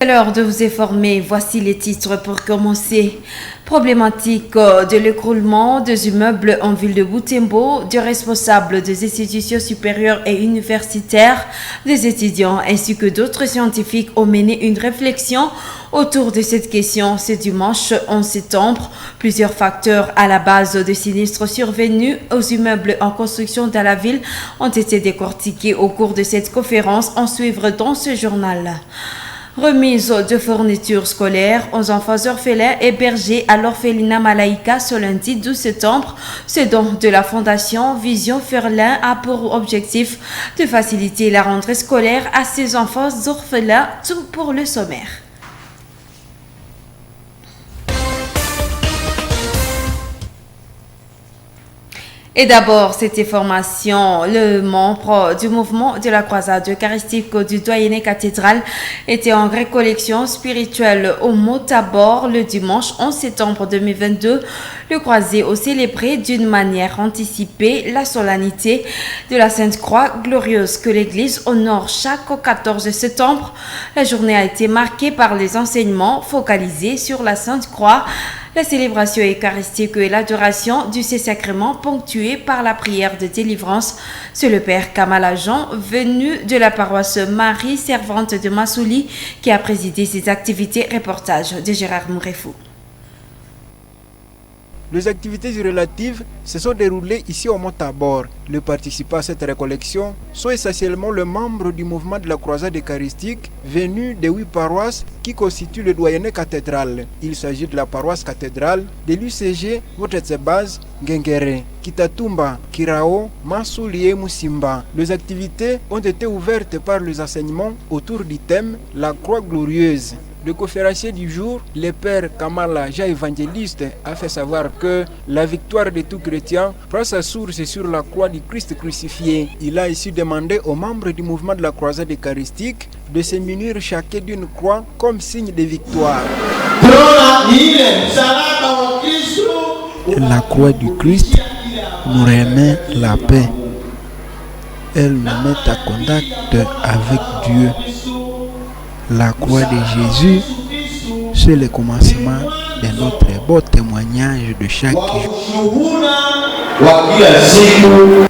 C'est l'heure de vous informer. Voici les titres pour commencer. Problématique de l'écroulement des immeubles en ville de Butembo, des responsables des institutions supérieures et universitaires, des étudiants ainsi que d'autres scientifiques ont mené une réflexion autour de cette question ce dimanche 11 septembre. Plusieurs facteurs à la base des sinistres survenus aux immeubles en construction dans la ville ont été décortiqués au cours de cette conférence en suivre dans ce journal. Remise de fournitures scolaires aux enfants orphelins hébergés à l'orphelinat Malaika ce lundi 12 septembre. Ce don de la Fondation Vision Ferlin a pour objectif de faciliter la rentrée scolaire à ces enfants orphelins, tout pour le sommaire. Et d'abord, cette information, le membre du mouvement de la croisade eucharistique du doyenné cathédral était en récollection spirituelle au Mont Tabor le dimanche 11 septembre 2022. Le croisé a célébré d'une manière anticipée la solennité de la Sainte Croix glorieuse que l'Église honore chaque 14 septembre. La journée a été marquée par les enseignements focalisés sur la Sainte Croix, la célébration eucharistique et l'adoration du Saint-Sacrement ponctuée par la prière de délivrance. C'est le Père Kamala Jean, venu de la paroisse Marie Servante de Massouli, qui a présidé ces activités. Reportage de Gérard Mourefou. Les activités relatives se sont déroulées ici au Mont Tabor. Les participants à cette récollection sont essentiellement les membres du mouvement de la croisade eucharistique venus des 8 paroisses qui constituent le doyenné cathédral. Il s'agit de la paroisse cathédrale, de l'UCG, Wotetsebaz, Ngengere, Kitatumba, Kirao, Massouli et Musimba. Les activités ont été ouvertes par les enseignements autour du thème « La croix glorieuse ». Le conférencier du jour, le père Kamala Jean évangéliste, a fait savoir que la victoire de tout chrétien prend sa source sur la croix du Christ crucifié. Il a ici demandé aux membres du mouvement de la croisade eucharistique de se munir chacun d'une croix comme signe de victoire. La croix du Christ nous remet la paix. Elle nous met en contact avec Dieu. La croix de Jésus, c'est le commencement de notre beau témoignage de chaque jour.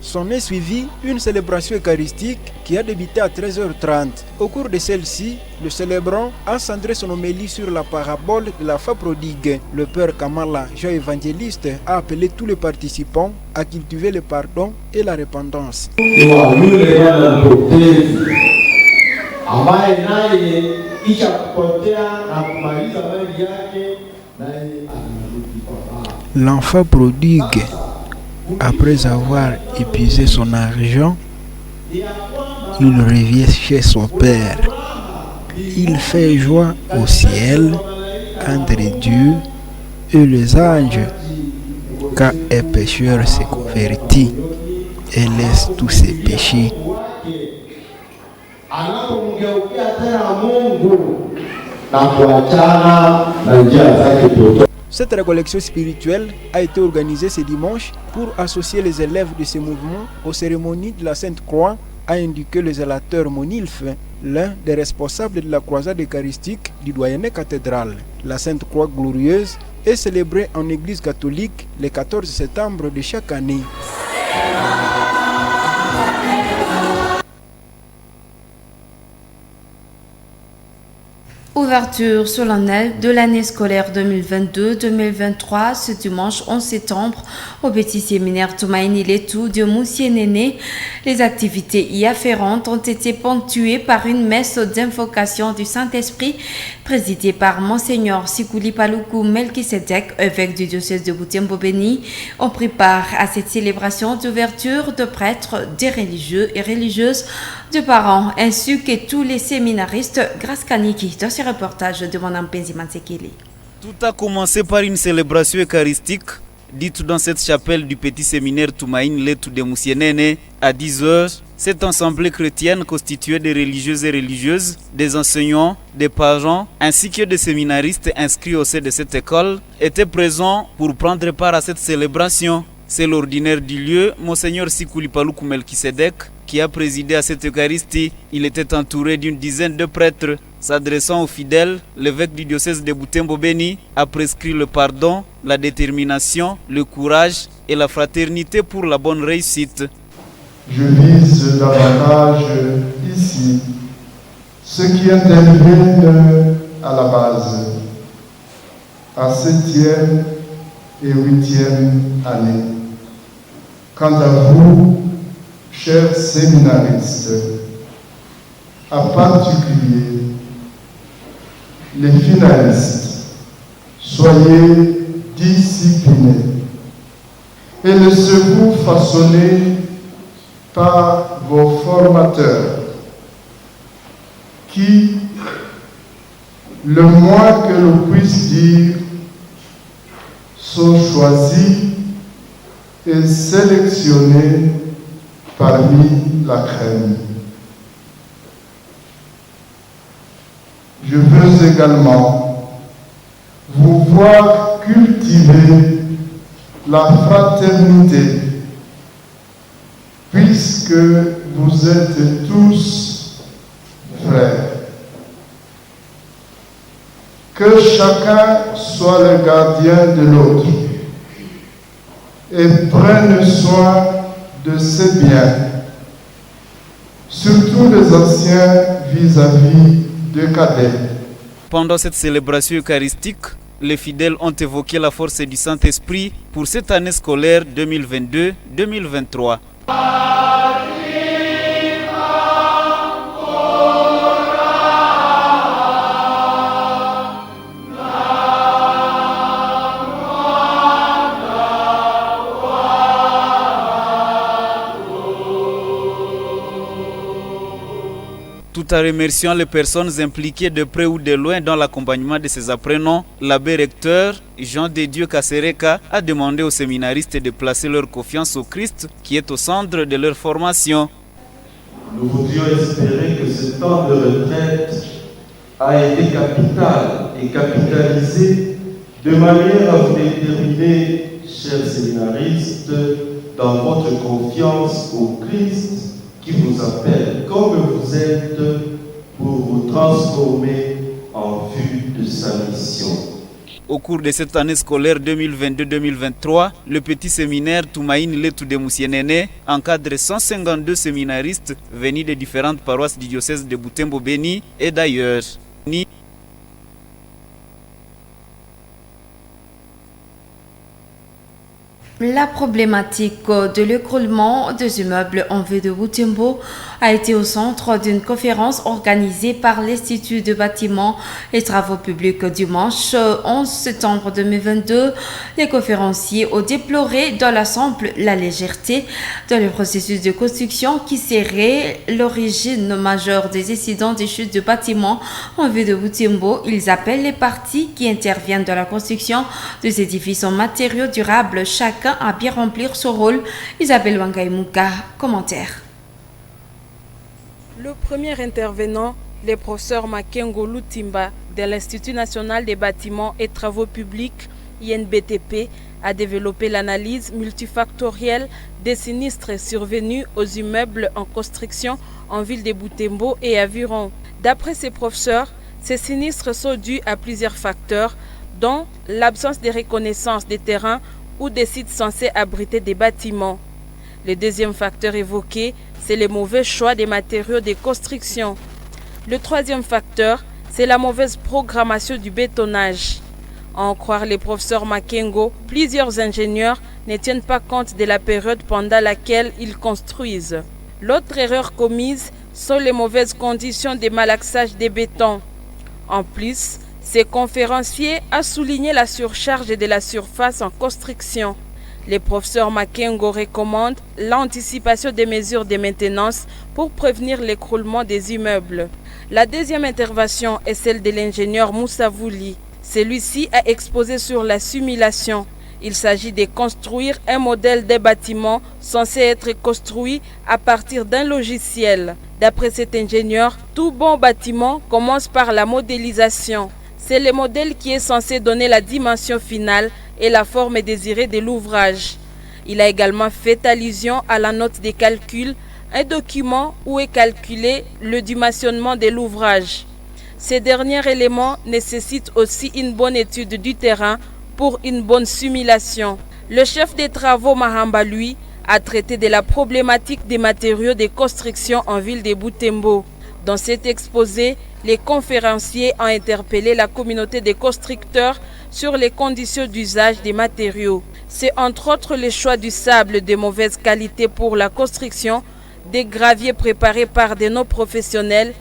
S'en est suivi une célébration eucharistique qui a débuté à 13h30. Au cours de celle-ci, le célébrant a centré son homélie sur la parabole de la femme prodigue. Le père Kamala, Jean évangéliste, a appelé tous les participants à cultiver le pardon et la repentance. L'enfant prodigue, après avoir épuisé son argent, il revient chez son père. Il fait joie au ciel entre Dieu et les anges, quand un pécheur se convertit et laisse tous ses péchés. Cette récollection spirituelle a été organisée ce dimanche pour associer les élèves de ce mouvement aux cérémonies de la Sainte Croix, a indiqué le zélateur Monilfe, l'un des responsables de la croisade eucharistique du doyenné cathédral. La Sainte Croix glorieuse est célébrée en Église catholique le 14 septembre de chaque année. Ouverture solennelle de l'année scolaire 2022-2023 ce dimanche 11 septembre au petit séminaire Tumaini Letu de Moussienene. Les activités y afférentes ont été ponctuées par une messe d'invocation du Saint-Esprit présidée par Monseigneur Sikuli Paluku Melkisedek, évêque du diocèse de Butembo-Beni. On prit part à cette célébration d'ouverture de prêtres, des religieux et religieuses, de parents ainsi que tous les séminaristes. Grâce Kaniki dans ce reportage de mon Mpenzi Mansekele. Tout a commencé par une célébration eucharistique dite dans cette chapelle du petit séminaire Tumaini Letu de Moussienene à 10h. Cette assemblée chrétienne constituée de religieux et religieuses, des enseignants, des parents ainsi que des séminaristes inscrits au sein de cette école étaient présents pour prendre part à cette célébration. C'est l'ordinaire du lieu, Monseigneur Sikuli Paluku Melkisedek, qui qui a présidé à cette Eucharistie. Il était entouré d'une dizaine de prêtres. S'adressant aux fidèles, l'évêque du diocèse de Butembo Béni a prescrit le pardon, la détermination, le courage et la fraternité pour la bonne réussite. Je vise davantage ici ceux qui interviennent à la base, en 7e et 8e année. Quant à vous, chers séminaristes, en particulier les finalistes, soyez disciplinés et laissez-vous façonner par vos formateurs qui, le moins que l'on puisse dire, sont choisis et sélectionnés parmi la crème. Je veux également vous voir cultiver la fraternité, puisque vous êtes tous frères. Que chacun soit le gardien de l'autre et prenne soin de ses biens, surtout les anciens vis-à-vis de cadets. Pendant cette célébration eucharistique, les fidèles ont évoqué la force du Saint-Esprit pour cette année scolaire 2022-2023. Tout en remerciant les personnes impliquées de près ou de loin dans l'accompagnement de ces apprenants, l'abbé recteur Jean de Dieu Kasereka a demandé aux séminaristes de placer leur confiance au Christ qui est au centre de leur formation. Nous voudrions espérer que ce temps de retraite a été capital et capitalisé de manière à vous déterminer, chers séminaristes, dans votre confiance au Christ qui vous appelle comme vous êtes pour vous transformer en vue de sa mission. Au cours de cette année scolaire 2022-2023, le petit séminaire Tumaini Letu de Musienene encadre 152 séminaristes venus de différentes paroisses du diocèse de Butembo Béni et d'ailleurs. La problématique de l'écroulement des immeubles en vue de Butembo a été au centre d'une conférence organisée par l'Institut de bâtiments et travaux publics dimanche 11 septembre 2022. Les conférenciers ont déploré dans l'ensemble la légèreté dans le processus de construction qui serait l'origine majeure des incidents des chutes de bâtiments en vue de Butembo. Ils appellent les parties qui interviennent dans la construction des édifices en matériaux durables chacun à bien remplir son rôle. Isabelle Wangaïmouka, commentaire. Le premier intervenant, le professeur Makengo Lutimba de l'Institut national des bâtiments et travaux publics, INBTP, a développé l'analyse multifactorielle des sinistres survenus aux immeubles en construction en ville de Butembo et environ. D'après ces professeurs, ces sinistres sont dus à plusieurs facteurs, dont l'absence de reconnaissance des terrains ou des sites censés abriter des bâtiments. Le deuxième facteur évoqué, c'est le mauvais choix des matériaux de construction. Le troisième facteur, c'est la mauvaise programmation du bétonnage. À en croire les professeurs Makengo, plusieurs ingénieurs ne tiennent pas compte de la période pendant laquelle ils construisent. L'autre erreur commise sont les mauvaises conditions de malaxage des bétons. En plus, ces conférenciers a souligné la surcharge de la surface en construction. Les professeurs Makengo recommandent l'anticipation des mesures de maintenance pour prévenir l'écroulement des immeubles. La deuxième intervention est celle de l'ingénieur Moussa Vouli. Celui-ci a exposé sur la simulation. Il s'agit de construire un modèle des bâtiments censé être construit à partir d'un logiciel. D'après cet ingénieur, tout bon bâtiment commence par la modélisation. C'est le modèle qui est censé donner la dimension finale et la forme désirée de l'ouvrage. Il a également fait allusion à la note des calculs un document où est calculé le dimensionnement de l'ouvrage. Ces derniers éléments nécessitent aussi une bonne étude du terrain pour une bonne simulation. Le chef des travaux Mahamba, lui, a traité de la problématique des matériaux de construction en ville de Butembo. Dans cet exposé, les conférenciers ont interpellé la communauté des constructeurs sur les conditions d'usage des matériaux. C'est entre autres le choix du sable de mauvaise qualité pour la construction, des graviers préparés par des non-professionnels,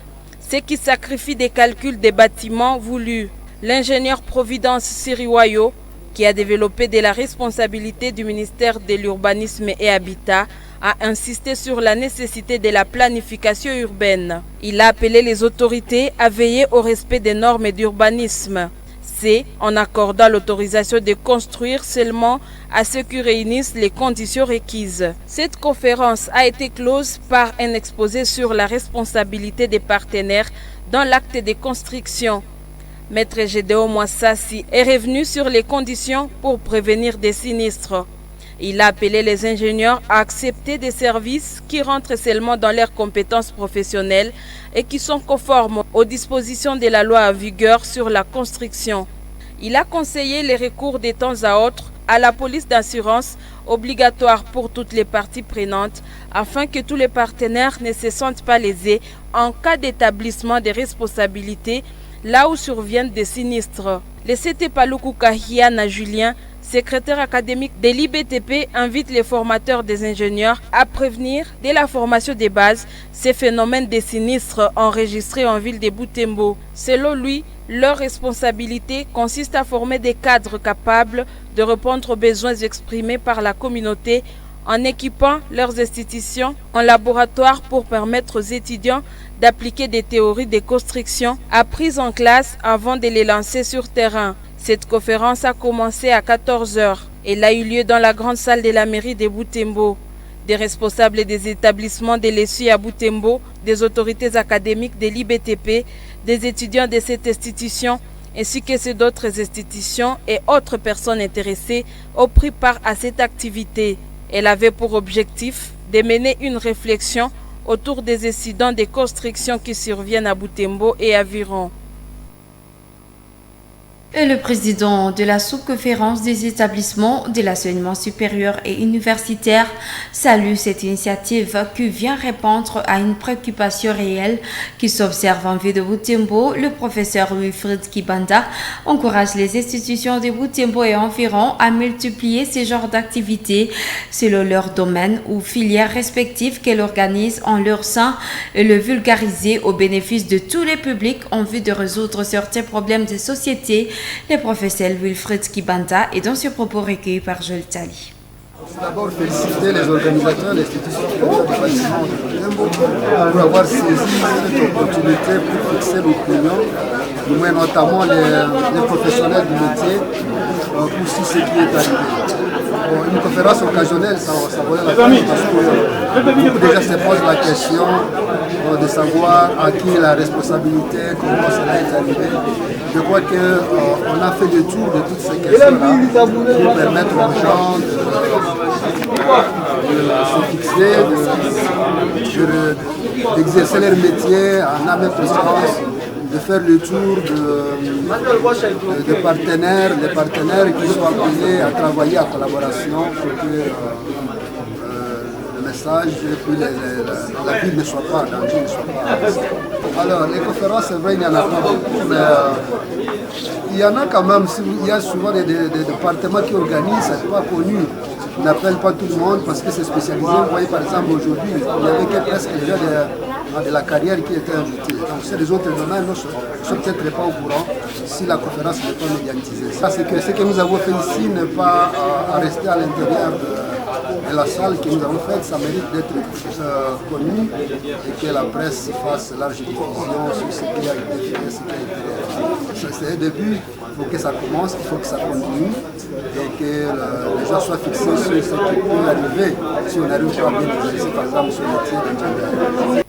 ce qui sacrifie des calculs des bâtiments voulus. L'ingénieur Providence Siriwayo, qui a développé de la responsabilité du ministère de l'Urbanisme et Habitat, a insisté sur la nécessité de la planification urbaine. Il a appelé les autorités à veiller au respect des normes d'urbanisme. C'est en accordant l'autorisation de construire seulement à ceux qui réunissent les conditions requises. Cette conférence a été close par un exposé sur la responsabilité des partenaires dans l'acte de construction. Maître Gédéon Mouassassi est revenu sur les conditions pour prévenir des sinistres. Il a appelé les ingénieurs à accepter des services qui rentrent seulement dans leurs compétences professionnelles et qui sont conformes aux dispositions de la loi en vigueur sur la construction. Il a conseillé les recours de temps à autre à la police d'assurance obligatoire pour toutes les parties prenantes afin que tous les partenaires ne se sentent pas lésés en cas d'établissement des responsabilités là où surviennent des sinistres. Le CT Paluku Kahiana Julien, secrétaire académique de l'IBTP, invite les formateurs des ingénieurs à prévenir dès la formation des bases ces phénomènes de sinistres enregistrés en ville de Butembo. Selon lui, leur responsabilité consiste à former des cadres capables de répondre aux besoins exprimés par la communauté en équipant leurs institutions en laboratoire pour permettre aux étudiants d'appliquer des théories de construction apprises en classe avant de les lancer sur terrain. Cette conférence a commencé à 14 h. Elle a eu lieu dans la grande salle de la mairie de Butembo. Des responsables des établissements de l'ESUI à Butembo, des autorités académiques de l'IBTP, des étudiants de cette institution, ainsi que ceux d'autres institutions et autres personnes intéressées ont pris part à cette activité. Elle avait pour objectif de mener une réflexion autour des incidents de construction qui surviennent à Butembo et environ. Et le président de la sous-conférence des établissements de l'enseignement supérieur et universitaire salue cette initiative qui vient répondre à une préoccupation réelle qui s'observe en ville de Butembo. Le professeur Wilfried Kibanda encourage les institutions de Butembo et environ à multiplier ce genre d'activités selon leur domaine ou filières respectives qu'elles organisent en leur sein et le vulgariser au bénéfice de tous les publics en vue de résoudre certains problèmes de société. Le professeur Wilfried Kibanda est dans ce propos recueilli par Joël Tali. D'abord, féliciter les organisateurs, l'institution supérieure du bâtiment de Butembo pour avoir saisi cette opportunité pour fixer l'opinion, du moins notamment les professionnels du métier, pour ce qui est arrivé. Bon, une conférence occasionnelle, ça valait la peine parce que beaucoup déjà se posent la question de savoir à qui est la responsabilité, comment cela est arrivé. Je crois qu'on a fait le tour de toutes ces questions-là pour permettre aux gens de se fixer, d'exercer leur métier en âme et conscience, de faire le tour de partenaires, les partenaires qui sont appelés à travailler en collaboration pour que le message et puis la vie ne soit pas en danger, ne soit pas. Alors, les conférences, c'est vrai, il y en a pas beaucoup, mais il y en a quand même, il y a souvent des départements qui organisent, c'est pas connu. Ils n'appellent pas tout le monde parce que c'est spécialisé. Vous voyez par exemple aujourd'hui, il y avait presque déjà de la carrière qui était invitée. Donc c'est les autres domaines, nous ne sommes peut-être pas au courant si la conférence n'est pas médiatisée. Ça, c'est que ce que nous avons fait ici n'est pas à rester à l'intérieur de la salle que nous avons faite, ça mérite d'être connu et que la presse fasse large diffusion sur ce qui a été fait, ce qui a été réalisé. C'est un début, il faut que ça commence, il faut que ça continue et que les gens soient fixés sur ce qui peut arriver si on arrive pas à bien exercer par exemple sur le métier d'ingénieur.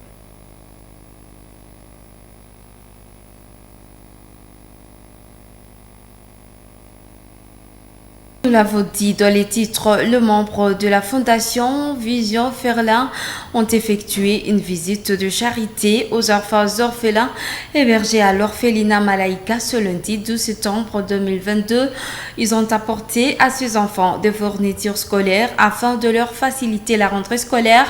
Nous l'avons dit dans les titres, les membres de la Fondation Vision Ferlin ont effectué une visite de charité aux orphelins hébergés à l'orphelinat Malaika ce lundi 12 septembre 2022. Ils ont apporté à ces enfants des fournitures scolaires afin de leur faciliter la rentrée scolaire.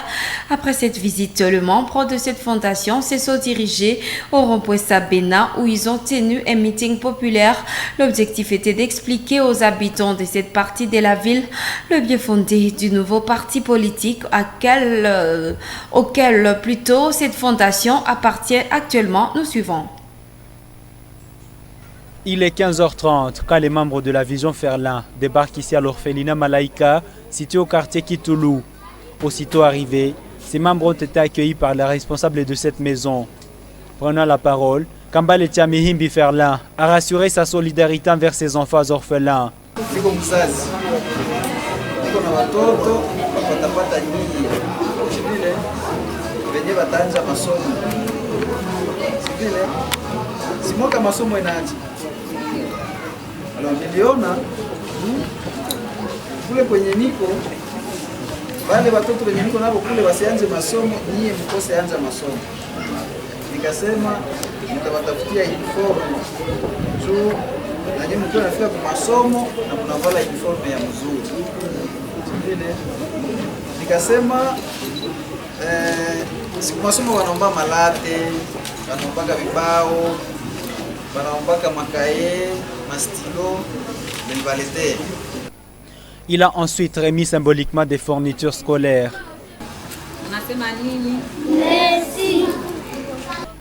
Après cette visite, les membres de cette fondation se sont dirigés au rond-point Sabena où ils ont tenu un meeting populaire. L'objectif était d'expliquer aux habitants de cette partie de la ville le bien fondé du nouveau parti politique auquel plutôt cette fondation appartient actuellement. Nous suivons. Il est 15h30 quand les membres de la Vision Ferlin débarquent ici à l'orphelinat Malaika, situé au quartier Kitoulou. Aussitôt arrivés, ces membres ont été accueillis par les responsables de cette maison. Prenant la parole, Kambale Tiamihimbi Ferlin a rassuré sa solidarité envers ses enfants orphelins. Niko mzazi, niko na watoto watapata nyinyi vile venye wataanza masomo vile simoka masomo inaanza. Niliona kule kwenye niko wale watoto wenye niko nabo kule wasianze masomo, nyie mkose anza masomo. Nikasema nitawatafutia uniform juu na nyinyi mkiwa nafika kwa masomo na mnavala uniform ya mzuri. Vile nikasema siku masomo wanaomba malate, wanaomba vibao, wanaomba makaye, mastilo, nilivalete. Il a ensuite remis symboliquement des fournitures scolaires. Merci.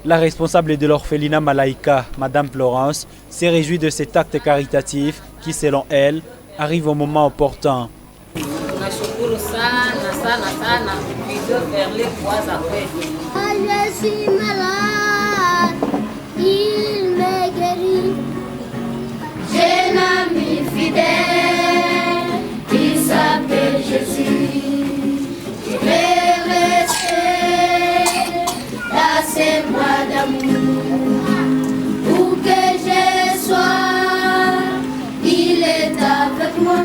La responsable de l'orphelinat Malaika, Madame Florence, s'est réjouie de cet acte caritatif qui, selon elle, arrive au moment opportun. Je suis malade, il me guérit. J'ai un ami fidèle qui s'appelle Jésus. Je vais rester dans ces mois d'amour. Où que je sois, il est avec moi.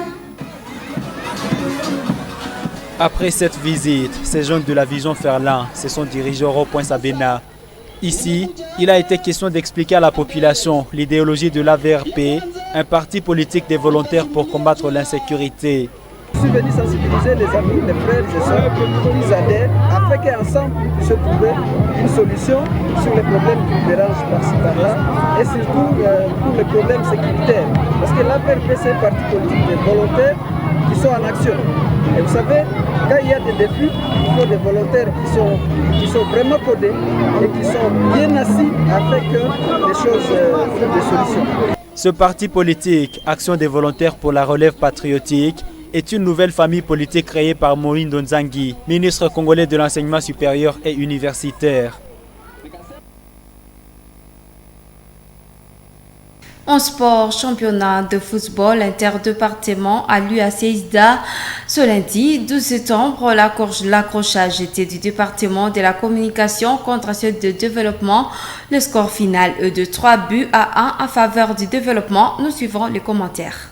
Après cette visite, ces jeunes de la Vision Ferlin se sont dirigés au rond-point Sabena. Ici, il a été question d'expliquer à la population l'idéologie de l'AVRP, un parti politique des volontaires pour combattre l'insécurité. Je suis venu sensibiliser les amis, les frères et sœurs qui adhèrent afin qu'ensemble nous puissions trouver une solution sur les problèmes qui nous dérangent par-ci par-là et surtout pour les problèmes sécuritaires. Parce que l'AVRP c'est un parti politique des volontaires qui sont en action. Et vous savez, quand il y a des défis, il faut des volontaires qui sont vraiment codés et qui sont bien assis afin que les choses trouvent des solutions. Ce parti politique, Action des volontaires pour la relève patriotique, est une nouvelle famille politique créée par Moïse Nzangi, ministre congolais de l'enseignement supérieur et universitaire. En sport, championnat de football interdépartement à l'UACISDA. Ce lundi 12 septembre, l'accrochage était du département de la communication contre ceux de développement. Le score final est de 3-1 en faveur du développement. Nous suivrons les commentaires.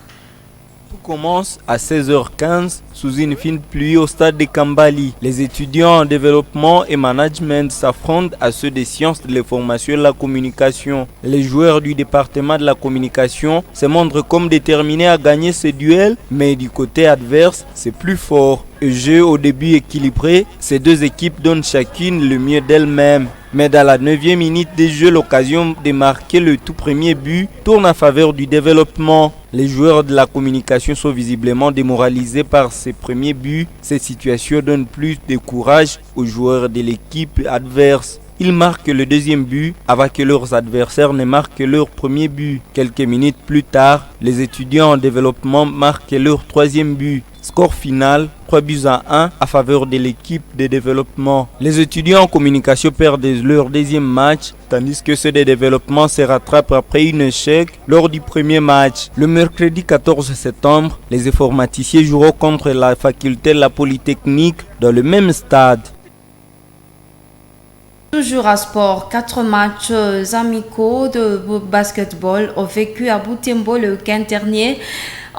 Tout commence à 16h15 sous une fine pluie au stade de Kambali. Les étudiants en développement et management s'affrontent à ceux des sciences de l'information et de la communication. Les joueurs du département de la communication se montrent comme déterminés à gagner ce duel, mais du côté adverse, c'est plus fort. Jeu au début équilibré, ces deux équipes donnent chacune le mieux d'elles-mêmes. Mais dans la 9e minute de jeu, l'occasion de marquer le tout premier but tourne en faveur du développement. Les joueurs de la communication sont visiblement démoralisés par ces premiers buts. Cette situation donne plus de courage aux joueurs de l'équipe adverse. Ils marquent le deuxième but avant que leurs adversaires ne marquent leur premier but. Quelques minutes plus tard, les étudiants en développement marquent leur troisième but. Score final 3-1 à faveur de l'équipe de développement. Les étudiants en communication perdent leur deuxième match, tandis que ceux de développement se rattrapent après un échec lors du premier match. Le mercredi 14 septembre, les informaticiens joueront contre la faculté de la Polytechnique dans le même stade. Toujours à sport, 4 matchs amicaux de basketball ont vécu à Butembo le week-end dernier.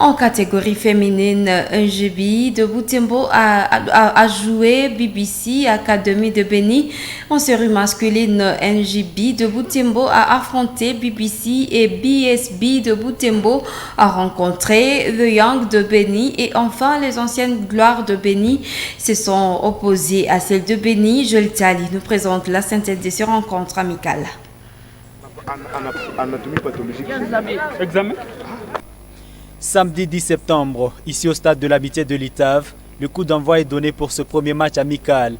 En catégorie féminine, NGB de Butembo a joué BBC Academy de Beni. En série masculine, NGB de Butembo a affronté BBC et BSB de Butembo a rencontré The Young de Beni. Et enfin, les anciennes gloires de Beni se sont opposées à celles de Beni. Joël Tali nous présente la synthèse de ces rencontres amicales. Examen. Samedi 10 septembre, ici au stade de l'Amitié de l'Itave, le coup d'envoi est donné pour ce premier match amical.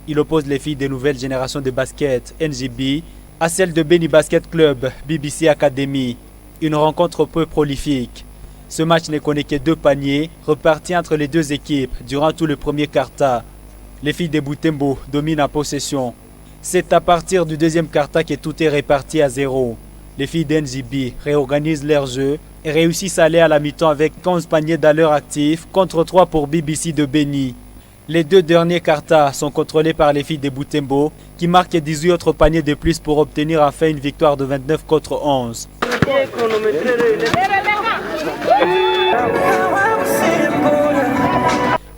Il oppose les filles des nouvelles générations de basket, NGB, à celles de Beni Basket Club, BBC Academy. Une rencontre peu prolifique. Ce match ne connaît que 2 paniers, repartis entre les 2 équipes durant tout le premier quart-temps. Les filles de Butembo dominent en possession. C'est à partir du deuxième quart-temps que tout est réparti à 0. Les filles d'NGB réorganisent leur jeu et réussissent à aller à la mi-temps avec 11 paniers dans leur actif contre 3 pour BBC de Beni. Les 2 derniers quarts sont contrôlés par les filles de Butembo qui marquent 18 autres paniers de plus pour obtenir enfin une victoire de 29 contre 11.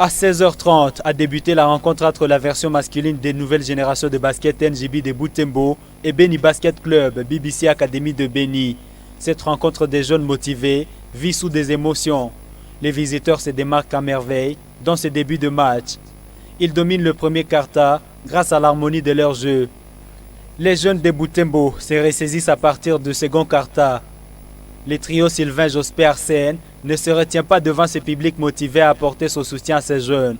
À 16h30 a débuté la rencontre entre la version masculine des nouvelles générations de basket NGB de Butembo et Beni Basket Club BBC Academy de Beni. Cette rencontre des jeunes motivés vit sous des émotions. Les visiteurs se démarquent à merveille dans ce début de match. Ils dominent le premier quart-temps grâce à l'harmonie de leur jeu. Les jeunes de Butembo se ressaisissent à partir du second quart-temps. Le trio Sylvain Jospé Arsène ne se retient pas devant ce public motivé à apporter son soutien à ces jeunes.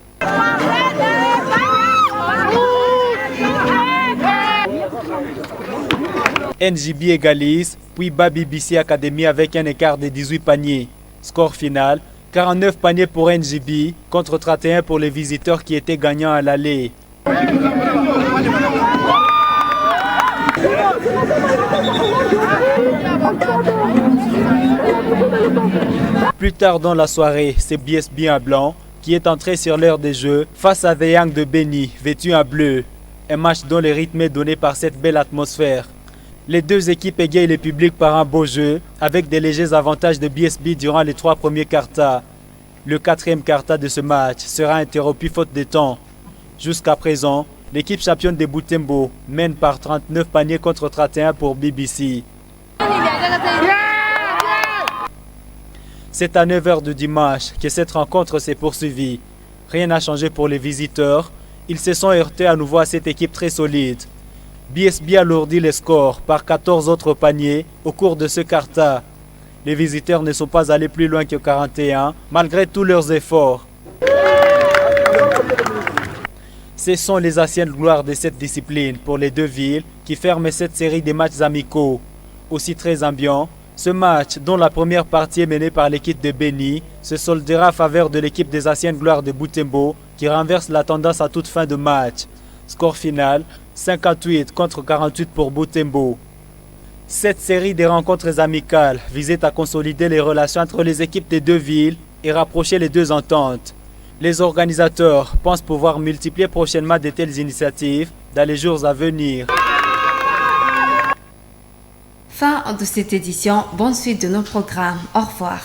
NGB égalise, puis bat BBC Academy avec un écart de 18 paniers. Score final, 49 paniers pour NGB contre 31 pour les visiteurs qui étaient gagnants à l'aller. Plus tard dans la soirée, c'est BSB en blanc qui est entré sur l'heure des jeux face à The Young de Beni, vêtu en bleu. Un match dont le rythme est donné par cette belle atmosphère. Les 2 équipes égayent le public par un beau jeu, avec des légers avantages de BSB durant les 3 premiers quarts-temps. Le 4e quart-temps de ce match sera interrompu faute de temps. Jusqu'à présent, l'équipe championne de Butembo mène par 39 paniers contre 31 pour BBC. C'est à 9h du dimanche que cette rencontre s'est poursuivie. Rien n'a changé pour les visiteurs. Ils se sont heurtés à nouveau à cette équipe très solide. BSB alourdit les scores par 14 autres paniers au cours de ce quart-temps. Les visiteurs ne sont pas allés plus loin que 41 malgré tous leurs efforts. Ce sont les anciennes gloires de cette discipline pour les 2 villes qui ferment cette série de matchs amicaux. Aussi très ambiant, ce match, dont la première partie est menée par l'équipe de Beni, se soldera à faveur de l'équipe des anciennes gloires de Butembo qui renverse la tendance à toute fin de match. Score final, 58 contre 48 pour Butembo. Cette série de rencontres amicales visait à consolider les relations entre les équipes des 2 villes et rapprocher les 2 ententes. Les organisateurs pensent pouvoir multiplier prochainement de telles initiatives dans les jours à venir. Fin de cette édition, bonne suite de nos programmes. Au revoir.